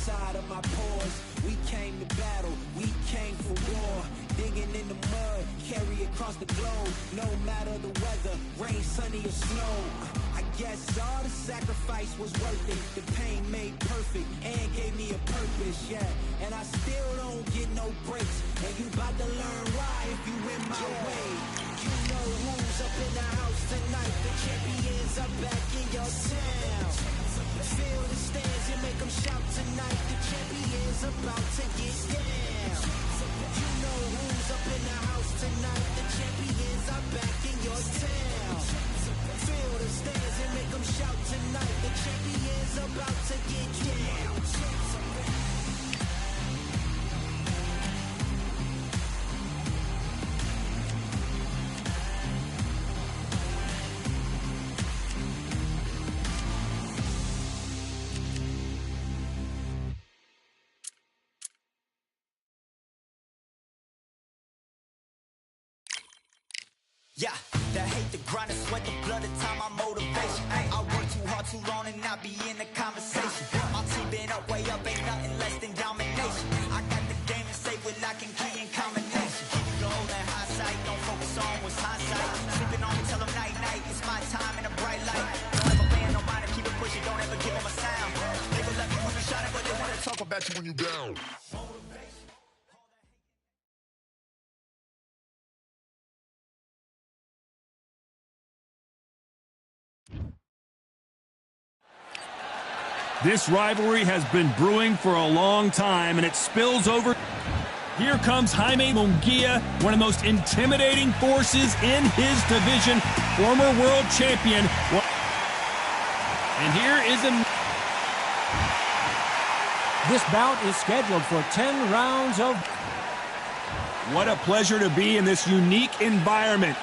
inside of my pores. We came to battle, we came for war. Digging in the mud, carry across the globe. No matter the weather, rain, sunny or snow. I guess all the sacrifice was worth it. The pain made perfect and gave me a purpose, yeah. And I still don't get no breaks. And you about to learn why if you in my way. You know who's up in the house tonight. The champions are back in your town. Feel the stands and make them shout tonight. The champions about to get down. You know who's up in the house tonight. The champions are back in your town. Feel the stands and make them shout tonight. The champions about to get down. Yeah, that hate, the grind, the sweat, the blood, the time, my motivation. I work too hard, too long, and not be in the conversation. My team been up, way up, ain't nothing less than domination. I got the game and say with lock and key and combination. Keep it gold and high sight, don't focus on what's hindsight. Sleeping on me, tell them night, night, it's my time in a bright light. Don't ever ban no mind and keep it pushing, don't ever give them a sound. They will let me when you shine it, but they wanna talk about you when you down. This rivalry has been brewing for a long time, and it spills over. Here comes Jaime Munguia, one of the most intimidating forces in his division, former world champion. And here is a... This bout is scheduled for 10 rounds of... What a pleasure to be in this unique environment.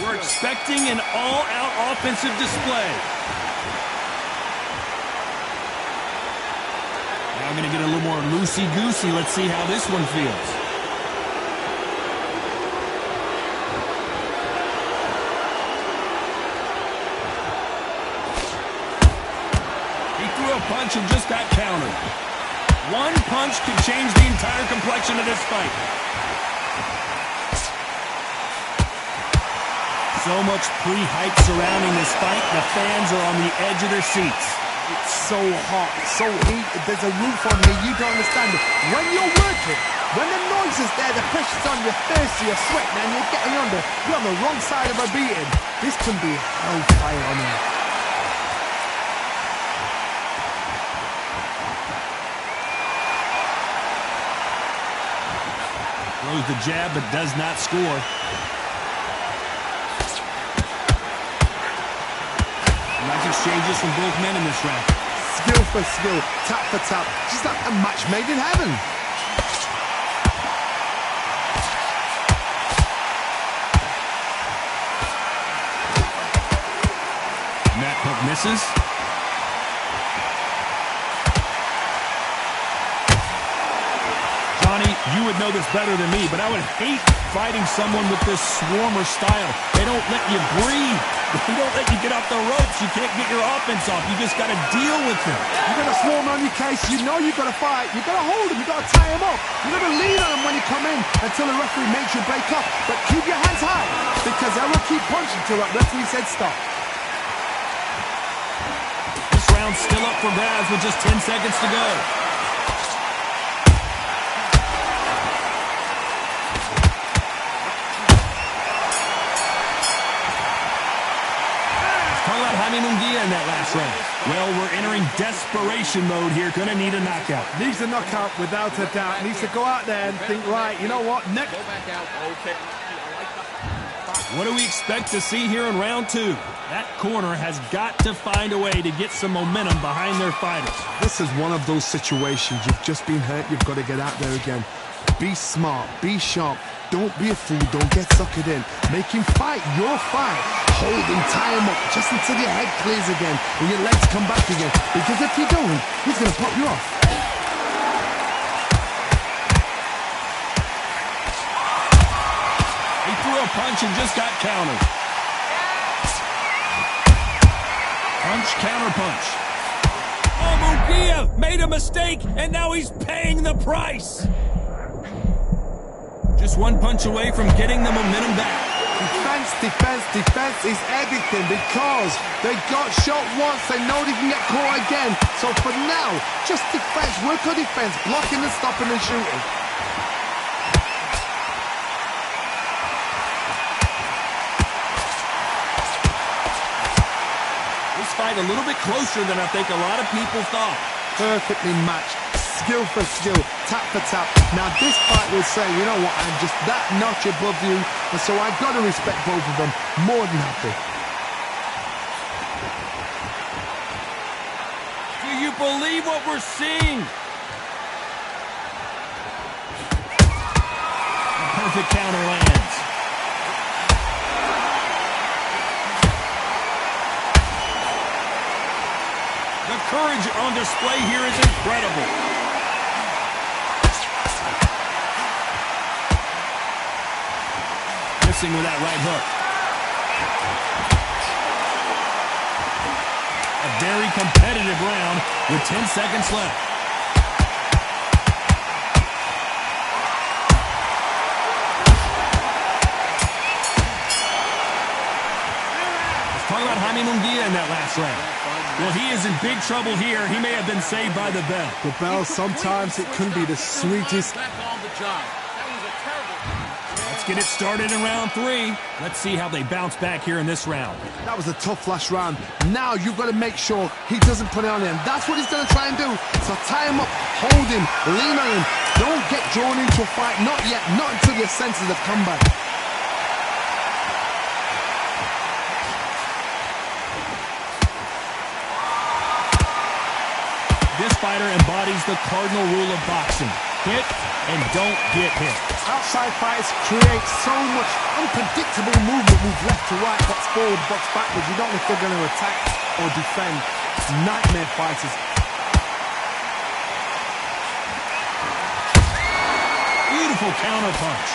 We're expecting an all-out offensive display. Now I'm going to get a little more loosey-goosey. Let's see how this one feels. He threw a punch and just got countered. One punch could change the entire complexion of this fight. So much pre-hype surrounding this fight, the fans are on the edge of their seats. It's so hot, so heated, there's a roof on here, you don't understand it. When you're working, when the noise is there, the pressure's on, you're thirsty, you're sweating, and you're getting under, you're on the wrong side of a beating. This can be hellfire on here. Throws the jab, but does not score. Nice exchanges from both men in this round. Skill for skill, tap for tap, just like a match made in heaven. That hook misses. Johnny, you would know this better than me, but I would hate fighting someone with this swarmer style. They don't let you breathe. They don't let you get off the ropes. You can't get your offense off. You just got to deal with them. You've got to swarm on your case. You know you've got to fight. You've got to hold them. You've got to tie them up. You've got to lean on them when you come in until the referee makes you break up. But keep your hands high, because they will keep punching till that referee said stop. This round's still up for grabs with just 10 seconds to go. Jaime Munguia in that last round. Well, we're entering desperation mode here. Gonna need a knockout. Needs a knockout without a doubt. Needs to go out there and think, right, you know what, next. What do we expect to see here in round two? That corner has got to find a way to get some momentum behind their fighters. This is one of those situations. You've just been hurt. You've got to get out there again. Be smart. Be sharp. Don't be a fool. Don't get suckered in. Make him fight your fight. Hold him, tie him up, just until your head clears again and your legs come back again. Because if you don't, he's going to pop you off. He threw a punch and just got countered. Punch, counter punch. Munguia made a mistake, and now he's paying the price. Just one punch away from getting the momentum back. Defense, defense, defense is everything because they got shot once, they know they can get caught again. So for now, just defense, work on defense, blocking and stopping and shooting. This fight a little bit closer than I think a lot of people thought. Perfectly matched, skill for skill, tap for tap. Now this fight will say, you know what, I'm just that notch above you, and so I've got to respect both of them more than happy. Do you believe what we're seeing? A perfect counter lands. The courage on display here is incredible. Missing with that right hook. A very competitive round with 10 seconds left. Let's talk about Jaime Munguia in that last round. Well, he is in big trouble here. He may have been saved by the bell. The bell, sometimes it can be the sweetest. Let's get it started in round 3. Let's see how they bounce back here in this round. That was a tough last round. Now you've got to make sure he doesn't put it on him. That's what he's going to try and do. So tie him up, hold him, lean on him. Don't get drawn into a fight. Not yet. Not until your senses have come back. This fighter embodies the cardinal rule of boxing. Hit and don't get hit. Outside fights create so much unpredictable movement. Move left to right, box forward, box backwards. You don't know if they're going to attack or defend. Nightmare fighters. Beautiful counter punch.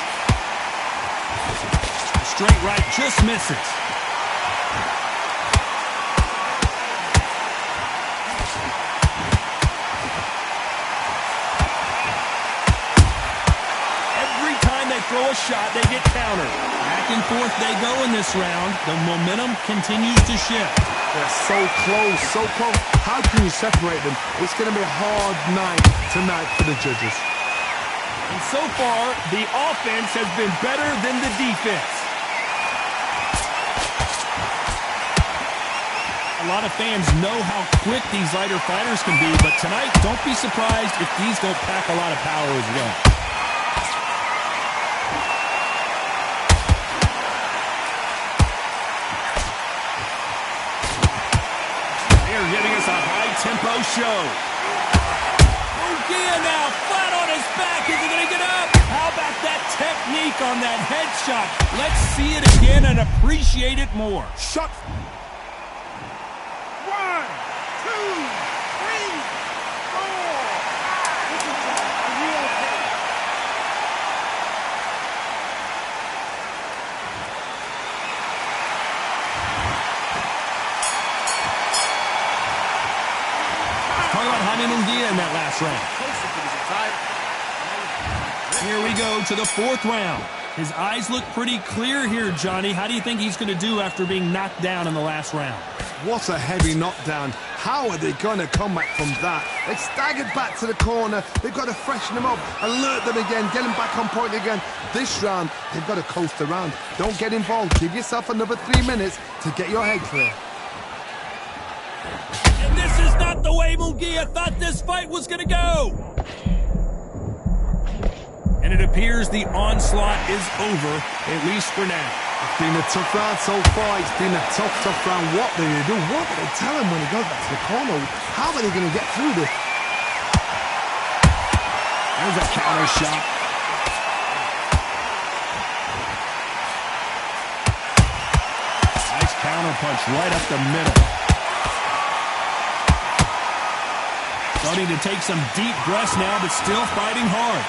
Straight right just misses. Throw a shot, they get countered. Back and forth they go in this round. The momentum continues to shift. They're so close, so close. How can you separate them? It's going to be a hard night tonight for the judges. And so far, the offense has been better than the defense. A lot of fans know how quick these lighter fighters can be, but tonight, don't be surprised if these don't pack a lot of power as well. Giving us a high-tempo show. Munguia now flat on his back. Is he going to get up? How about that technique on that headshot? Let's see it again and appreciate it more. Shot. 1, 2, 3, 4. Are you okay? Talk about Jaime Munguia in that last round. Here we go to the 4th round. His eyes look pretty clear here, Johnny. How do you think he's going to do after being knocked down in the last round? What a heavy knockdown. How are they going to come back from that? They staggered back to the corner. They've got to freshen them up, alert them again, get them back on point again. This round, they've got to coast around. Don't get involved. Give yourself another 3 minutes to get your head clear. And this is not the way Munguia thought this fight was going to go. And it appears the onslaught is over, at least for now. It's been a tough round so far. It's been a tough round. What do they do? What do they tell him when he goes back to the corner? How are they going to get through this? There's a counter shot. Nice counter punch right up the middle. Starting to take some deep breaths now, but still fighting hard.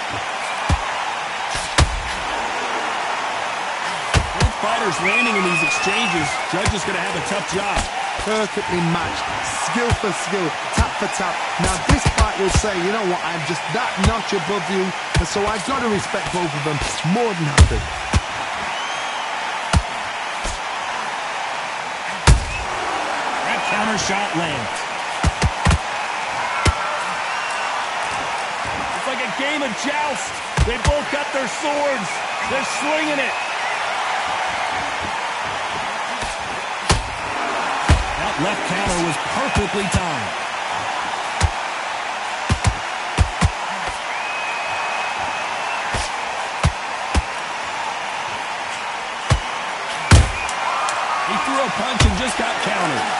Both fighters landing in these exchanges. Judge is going to have a tough job. perfectly matched, skill for skill, tap for tap. Now this fight will say, you know what, I'm just that notch above you, and so I've got to respect both of them more than happy. That counter shot lands. It's like a game of joust. They both got their swords. They're swinging it. That left counter was perfectly timed. He threw a punch and just got countered.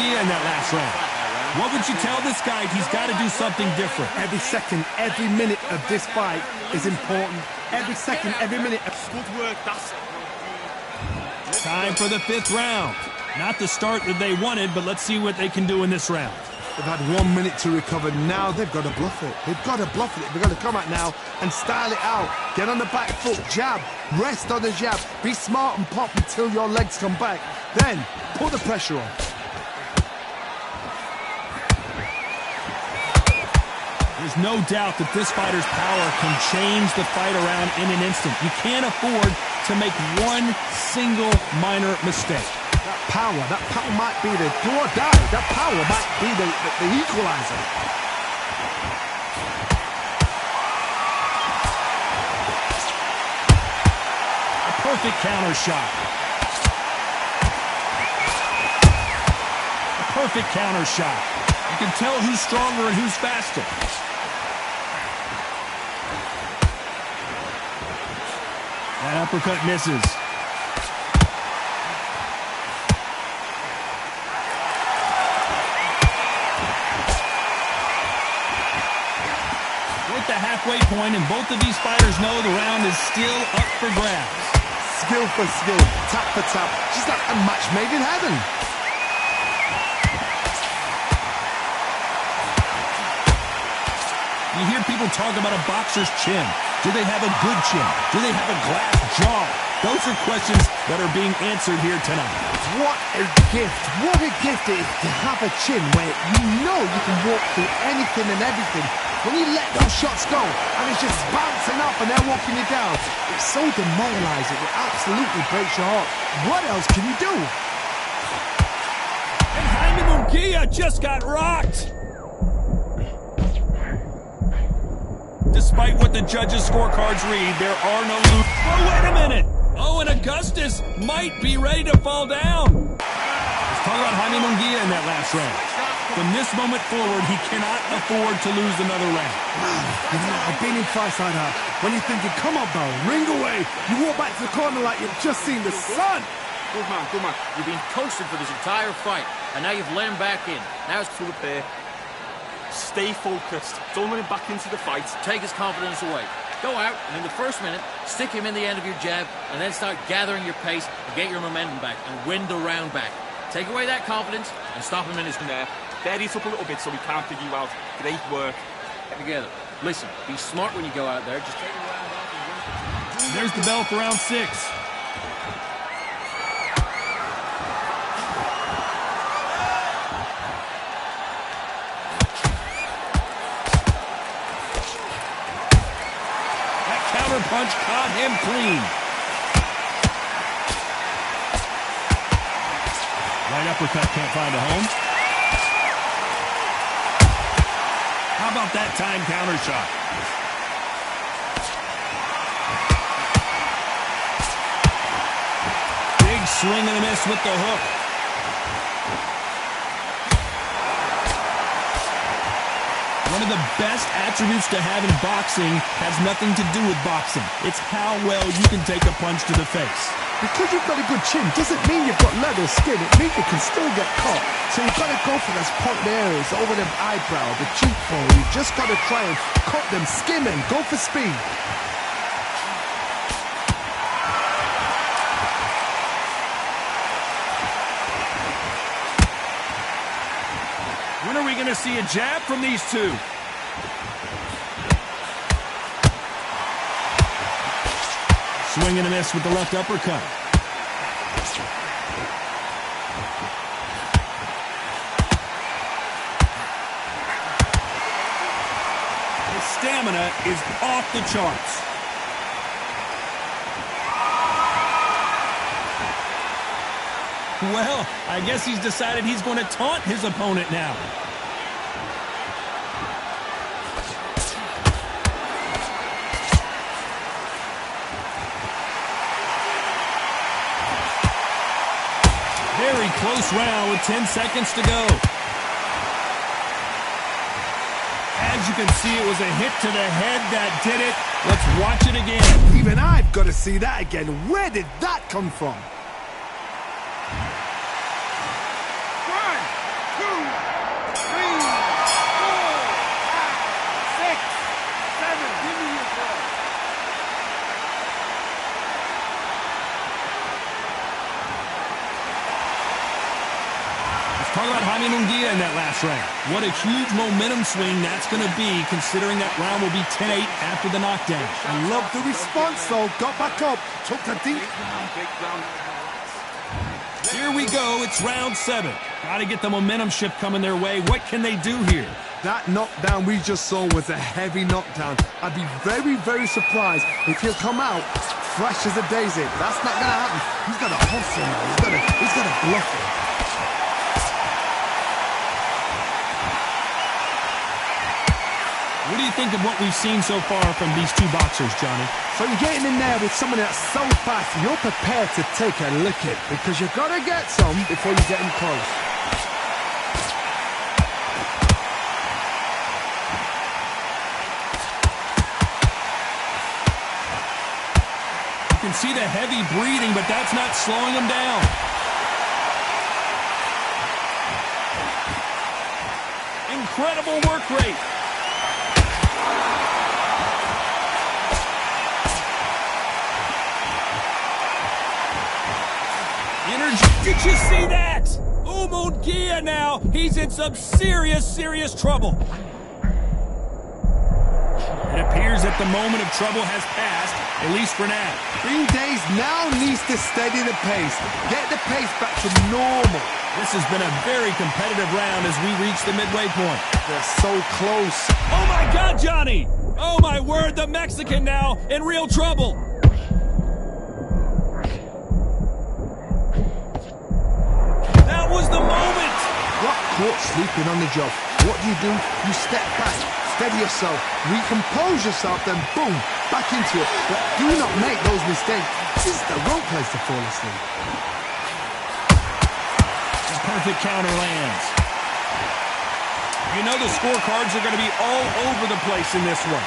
In that last round. What would you tell this guy? He's got to do something different. Every second, every minute of this fight is important. Every second, every minute. Good work, that's it. Time for the 5th round. Not the start that they wanted, but let's see what they can do in this round. They've had 1 minute to recover. Now they've got to bluff it. They've got to bluff it. They've got to come out now and style it out. Get on the back foot, jab, rest on the jab. Be smart and pop until your legs come back. Then put the pressure on. There's no doubt that this fighter's power can change the fight around in an instant. You can't afford to make one single minor mistake. That power might be the do or die. That power might be the equalizer. A perfect counter shot. A perfect counter shot. You can tell who's stronger and who's faster. That uppercut misses. We're at the halfway point, and both of these fighters know the round is still up for grabs. Skill for skill, tap for tap, just like a match made in heaven. You hear people talk about a boxer's chin. Do they have a good chin? Do they have a glass jaw? Those are questions that are being answered here tonight. What a gift. What a gift it is to have a chin where you know you can walk through anything and everything. When you let those shots go and it's just bouncing up and they're walking you down, it's so demoralizing. It absolutely breaks your heart. What else can you do? And Jaime Munguia just got rocked. Despite what the judges' scorecards read, there are no losers. Oh, wait a minute! Oh, and Augustus might be ready to fall down. Let's talk about Jaime Munguia in that last round. From this moment forward, he cannot afford to lose another round. You know, I've been in fights like that. When you're thinking, come on, bro, ring away. You walk back to the corner like you've just seen the sun. Good man, good man. You've been coasting for this entire fight, and now you've let him back in. Now it's to repair. Stay focused. Don't let him back into the fight. Take his confidence away. Go out, and in the first minute, stick him in the end of your jab, and then start gathering your pace and get your momentum back and win the round back. Take away that confidence and stop him in his there. Bury it up a little bit so we can't dig you out. Great work. Get together. Listen, be smart when you go out there. Just take a round off and win. There's the bell for round 6. Punch caught him clean. Right uppercut can't find a home. How about that time counter shot? Big swing and a miss with the hook. One of the best attributes to have in boxing has nothing to do with boxing. It's how well you can take a punch to the face. Because you've got a good chin doesn't mean you've got leather skin. It means you can still get caught. So you've got to go for those pointed areas over the eyebrow, the cheekbone. You've just got to try and cut them, skim them, go for speed. When are we going to see a jab from these two? swing and a miss with the left uppercut. His stamina is off the charts. Well, I guess he's decided he's going to taunt his opponent now. Very close round with 10 seconds to go. As you can see, it was a hit to the head that did it. Let's watch it again. Even I've got to see that again. Where did that come from? 1, 2, 3, 4, 5, 6, 7. Give me your ball. Let's talk about Jaime Munguia in that last round. What a huge momentum swing that's going to be, considering that round will be 10-8 after the knockdown. I love the response, though. Got back up, took the deep. Here we go. It's round 7. Got to get the momentum shift coming their way. What can they do here? That knockdown we just saw was a heavy knockdown. I'd be very, very surprised if he'll come out fresh as a daisy. That's not going to happen. He's got to hustle now. He's got to bluff it. What do you think of what we've seen so far from these two boxers, Johnny? So you're getting in there with someone that's so fast, you're prepared to take a licking because you've got to get some before you get in close. You can see the heavy breathing, but that's not slowing him down. Incredible work rate. Did you see that? Munguia now. He's in some serious trouble. It appears that the moment of trouble has passed, at least for now. Green Days now needs to steady the pace. Get the pace back to normal. This has been a very competitive round as we reach the midway point. They're so close. Oh my God, Johnny! Oh my word, the Mexican now in real trouble. That was the moment! Got caught sleeping on the job. What do? You step back, steady yourself, recompose yourself, then boom, back into it. But do not make those mistakes. This is the wrong place to fall asleep. A perfect counter lands. You know the scorecards are going to be all over the place in this one.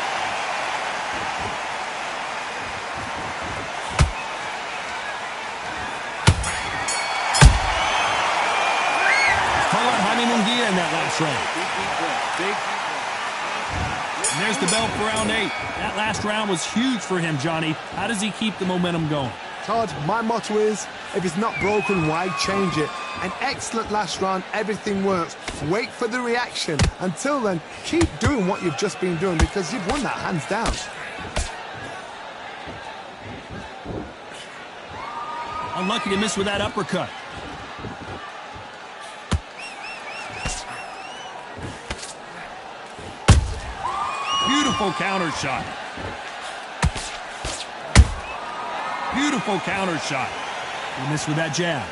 Munguia in that last round. And there's the bell for round 8. That last round was huge for him, Johnny. How does he keep the momentum going? Todd, my motto is, if it's not broken, why change it? An excellent last round, everything works. Wait for the reaction. Until then, keep doing what you've just been doing because you've won that hands down. Unlucky to miss with that uppercut. Beautiful counter shot. Beautiful counter shot. He missed with that jab.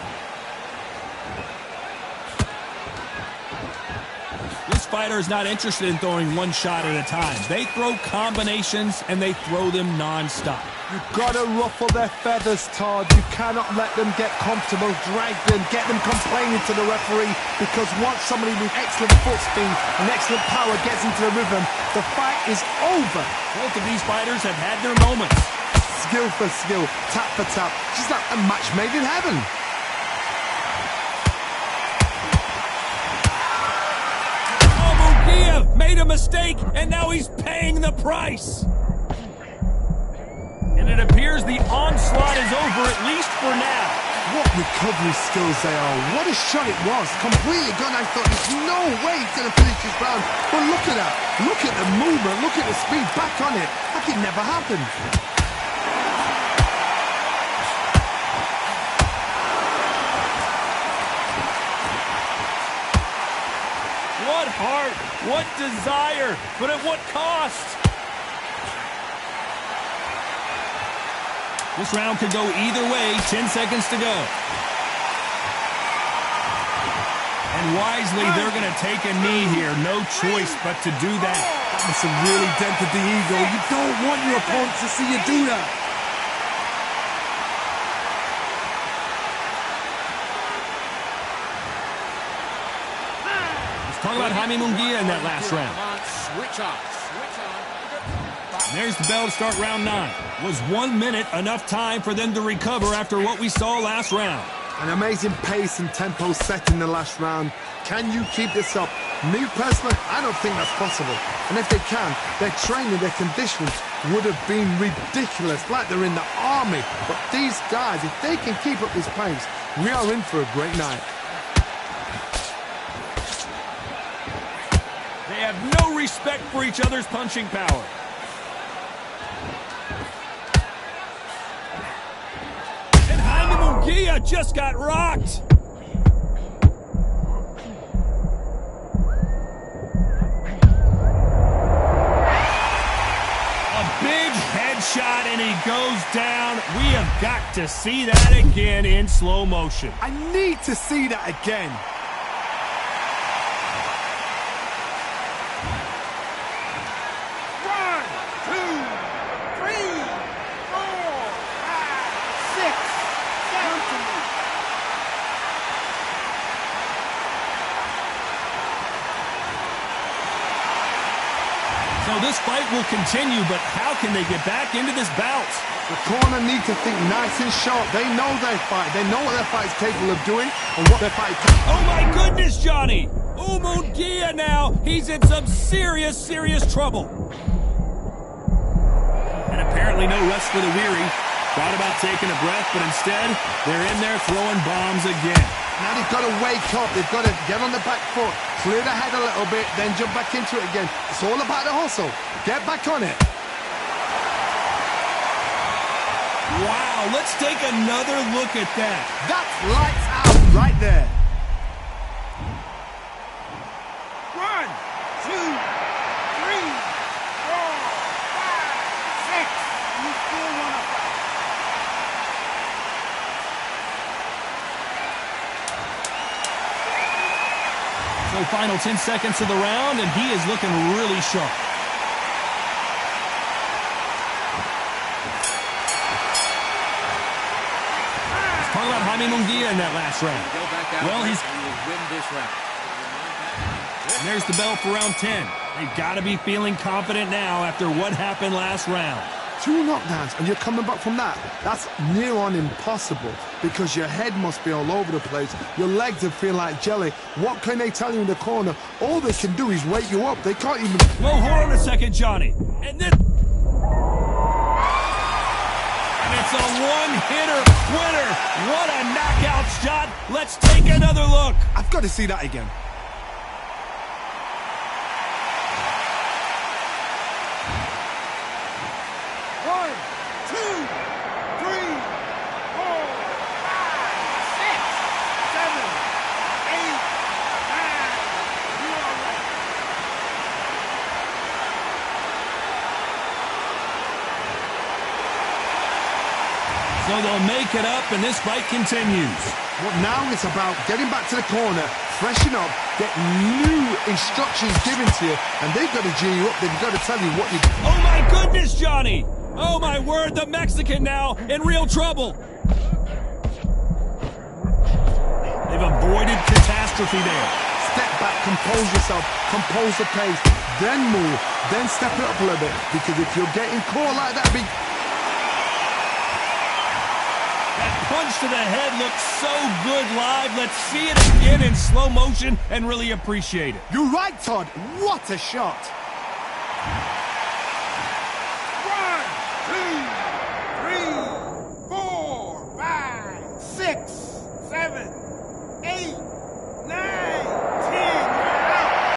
This fighter is not interested in throwing one shot at a time. They throw combinations and they throw them non-stop. You've got to ruffle their feathers, Todd. You cannot let them get comfortable, drag them, get them complaining to the referee, because once somebody with excellent foot speed and excellent power gets into the rhythm, the fight is over. Both of these fighters have had their moments. Skill for skill, tap for tap. Just like a match made in heaven. Oh, Munguia made a mistake, and now he's paying the price. And it appears the onslaught is over, at least for now. What recovery skills they are. What a shot it was. Completely gone. I thought there's no way he's going to finish this round. But look at that. Look at the movement. Look at the speed. Back on it. Like it never happened. heart, what desire, but at what cost? This round could go either way, 10 seconds to go. And wisely, they're going to take a knee here. No choice but to do that. That's a really dented the ego. You don't want your opponent to see you do that. Let's talk about Jaime Munguia in that last round. Switch on. There's the bell to start round 9. Was 1 minute enough time for them to recover after what we saw last round? An amazing pace and tempo set in the last round. Can you keep this up? Me personally, I don't think that's possible. And if they can, their training, their conditioning would have been ridiculous, like they're in the army. But these guys, if they can keep up this pace, we are in for a great night. They have no respect for each other's punching power. And Jaime Munguia just got rocked. Shot and he goes down. We have got to see that again in slow motion. I need to see that again. One, two, three, four, five, six, seven. So this fight will continue, but how can they get back into this bout? The corner need to think nice and sharp. They know their fight. They know what their fight is capable of doing and what their fight can. Oh my goodness, Johnny! Munguia now, he's in some serious trouble. And apparently no rest for the weary. Thought about taking a breath, but instead, they're in there throwing bombs again. Now they've got to wake up. They've got to get on the back foot, clear the head a little bit, then jump back into it again. It's all about the hustle. Get back on it. Wow, let's take another look at that. That's lights out right there. One, two, three, four, five, six. You still want to fight? So final 10 seconds of the round, and he is looking really sharp. Let's talk about Jaime Munguia in that last round. Well, he's... win this round. And there's the bell for round 10. They've got to be feeling confident now after what happened last round. 2 knockdowns and you're coming back from that. That's near on impossible because your head must be all over the place. Your legs will feel like jelly. What can they tell you in the corner? All they can do is wake you up. They can't even... Well, hold on a second, Johnny. And then... And it's a one-hitter winner. What a knockout shot. Let's take another look. I've got to see that again. So they'll make it up, and this fight continues. Well, now it's about getting back to the corner, freshen up, get new instructions given to you, and they've got to G you up. They've got to tell you what you do. Oh, my goodness, Johnny! Oh, my word, the Mexican now in real trouble. They've avoided catastrophe there. Step back, compose yourself, compose the pace, then move, then step it up a little bit, because if you're getting caught like that, punch to the head looks so good live. Let's see it again in slow motion and really appreciate it. You're right, Todd. What a shot.